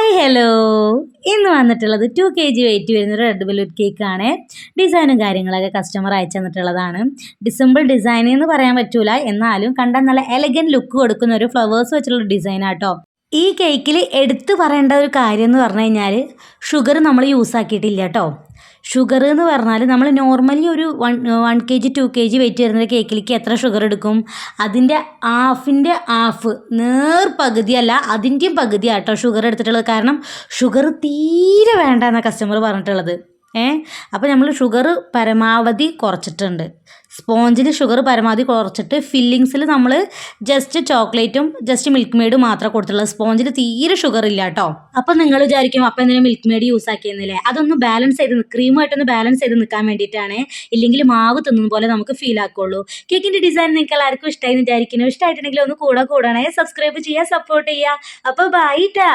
Hi hello, ഇന്ന് വന്നിട്ടുള്ളത് 2 kg wait വരുന്ന റെഡ് വെൽവെറ്റ് കേക്കാണ്. ഡിസൈനും കാര്യങ്ങളൊക്കെ കസ്റ്റമർ അയച്ചു തന്നിട്ടുള്ളതാണ്. സിമ്പിൾ ഡിസൈൻ എന്ന് പറയാൻ പറ്റൂല, എന്നാലും കണ്ടാൽ നല്ല എലഗൻറ്റ് ലുക്ക് കൊടുക്കുന്ന ഒരു ഫ്ലവേഴ്സ് വെച്ചുള്ള ഡിസൈനാട്ടോ. ഈ കേക്കിൽ എടുത്തു പറയേണ്ട ഒരു കാര്യം എന്ന് പറഞ്ഞു കഴിഞ്ഞാൽ ഷുഗർ നമ്മൾ യൂസ് ആക്കിയിട്ടില്ല കേട്ടോ. ഷുഗർ എന്ന് പറഞ്ഞാൽ നമ്മൾ നോർമലി ഒരു 1 kg 2 kg വെയിറ്റ് വരുന്ന കേക്കിലേക്ക് എത്ര ഷുഗർ എടുക്കും, അതിൻ്റെ ഹാഫ് പകുതിയല്ല അതിൻ്റെയും പകുതി ആട്ടോ ഷുഗർ എടുത്തിട്ടുള്ളത്. കാരണം ഷുഗർ തീരെ വേണ്ട എന്നാണ് കസ്റ്റമർ പറഞ്ഞിട്ടുള്ളത്. അപ്പോൾ നമ്മൾ ഷുഗർ പരമാവധി കുറച്ചിട്ടുണ്ട്. സ്പോഞ്ചിൽ ഷുഗർ പരമാവധി കുറച്ചിട്ട് ഫില്ലിങ്സിൽ നമ്മൾ ജസ്റ്റ് ചോക്ലേറ്റും ജസ്റ്റ് മിൽക്ക് മെയ്ഡും മാത്രമേ കൊടുത്തുള്ളത്. സ്പോഞ്ചിൽ തീരെ ഷുഗർ ഇല്ല കേട്ടോ. അപ്പോൾ നിങ്ങൾ വിചാരിക്കും അപ്പോൾ എന്തിനാ മിൽക്ക് മെയ്ഡ് യൂസ് ആക്കിയെന്നില്ലേ? അതൊന്ന് ബാലൻസ് ചെയ്ത് ക്രീമായിട്ടൊന്ന് ബാലൻസ് ചെയ്ത് നിൽക്കാൻ വേണ്ടിയിട്ടാണ്. ഇല്ലെങ്കിൽ മാവ് തിന്നുന്ന പോലെ നമുക്ക് ഫീൽ ആക്കുള്ളൂ. കേക്കിൻ്റെ ഡിസൈൻ നിങ്ങൾക്ക് എല്ലാവർക്കും ഇഷ്ടമായി വിചാരിക്കുന്നു. ഇഷ്ടമായിട്ടുണ്ടെങ്കിൽ ഒന്ന് കൂടണേ, സബ്സ്ക്രൈബ് ചെയ്യുക, സപ്പോർട്ട് ചെയ്യുക. അപ്പോൾ ബൈ ടാ.